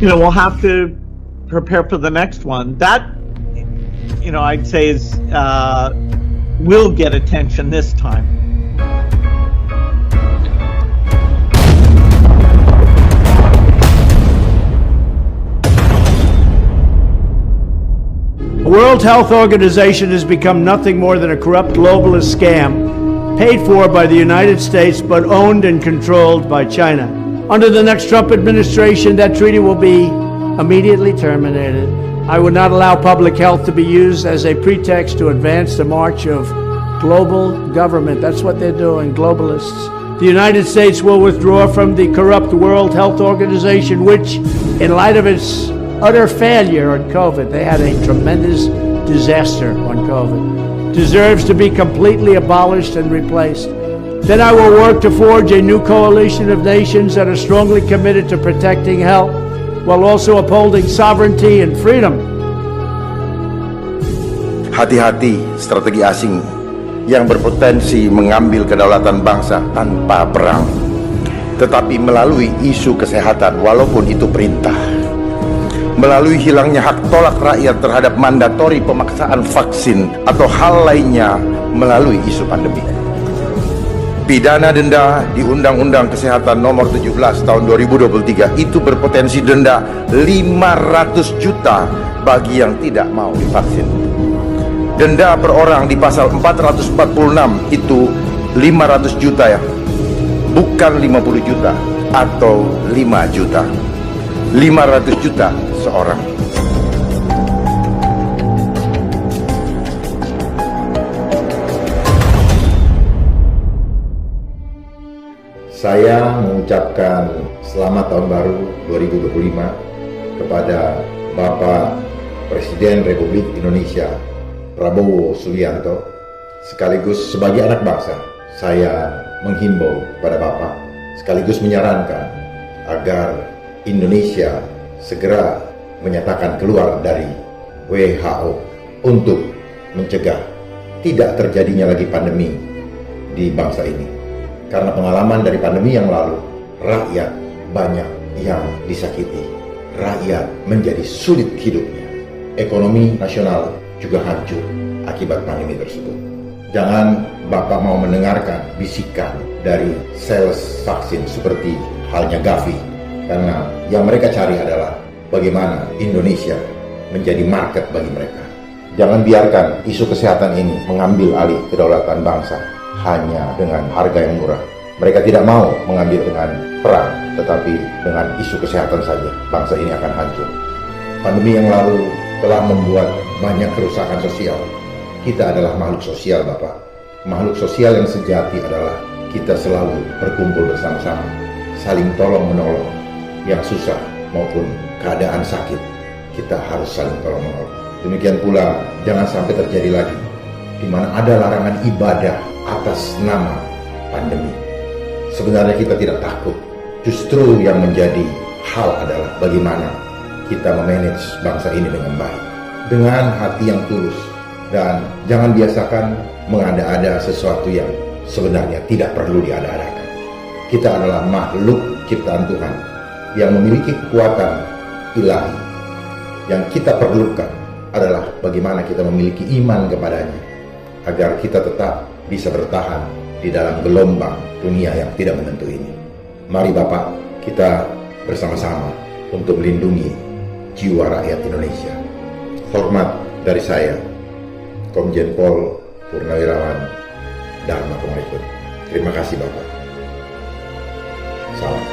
we'll have to prepare for the next one. That, I'd say is will get attention this time. The World Health Organization has become nothing more than a corrupt globalist scam paid for by the United States but owned and controlled by China. Under the next Trump administration, that treaty will be immediately terminated. I would not allow public health to be used as a pretext to advance the march of global government. That's what they're doing, globalists. The United States will withdraw from the corrupt World Health Organization, which, in light of its utter failure on COVID, they had a tremendous disaster on COVID, deserves to be completely abolished and replaced. Then I will work to forge a new coalition of nations that are strongly committed to protecting health while also upholding sovereignty and freedom. Hati-hati strategi asing yang berpotensi mengambil kedaulatan bangsa tanpa perang, tetapi melalui isu kesehatan walaupun itu perintah, melalui hilangnya hak tolak rakyat terhadap mandatori pemaksaan vaksin atau hal lainnya melalui isu pandemi. Pidana denda di Undang-Undang Kesehatan Nomor 17 Tahun 2023 itu berpotensi denda 500 juta bagi yang tidak mau divaksin. Denda per orang di pasal 446 itu 500 juta ya, bukan 50 juta atau 5 juta. 500 juta seorang. Saya mengucapkan selamat tahun baru 2025 kepada Bapak Presiden Republik Indonesia Prabowo Subianto. Sekaligus sebagai anak bangsa, saya menghimbau kepada Bapak, sekaligus menyarankan agar Indonesia segera menyatakan keluar dari WHO untuk mencegah tidak terjadinya lagi pandemi di bangsa ini. Karena pengalaman dari pandemi yang lalu, rakyat banyak yang disakiti, rakyat menjadi sulit hidupnya, ekonomi nasional juga hancur akibat pandemi tersebut. Jangan Bapak mau mendengarkan bisikan dari sales vaksin seperti halnya Gavi, karena yang mereka cari adalah bagaimana Indonesia menjadi market bagi mereka. Jangan biarkan isu kesehatan ini mengambil alih kedaulatan bangsa hanya dengan harga yang murah. Mereka tidak mau mengambil dengan perang, tetapi dengan isu kesehatan saja bangsa ini akan hancur. Pandemi yang lalu telah membuat banyak kerusakan sosial. Kita adalah makhluk sosial, Bapak. Makhluk sosial yang sejati adalah kita selalu berkumpul bersama-sama, saling tolong-menolong. Yang susah maupun keadaan sakit, kita harus saling tolong-menolong. Demikian pula jangan sampai terjadi lagi di mana ada larangan ibadah atas nama pandemi. Sebenarnya kita tidak takut. Justru yang menjadi hal adalah bagaimana kita memanage bangsa ini dengan baik, dengan hati yang tulus, dan jangan biasakan mengada-ada sesuatu yang sebenarnya tidak perlu diada-adakan. Kita adalah makhluk ciptaan Tuhan yang memiliki kekuatan ilahi. Yang kita perlukan adalah bagaimana kita memiliki iman kepadanya, agar kita tetap bisa bertahan di dalam gelombang dunia yang tidak menentu ini. Mari Bapak, kita bersama-sama untuk melindungi jiwa rakyat Indonesia. Hormat dari saya, Komjen Pol Purnawirawan Dharma Komarudin. Terima kasih Bapak. Salam.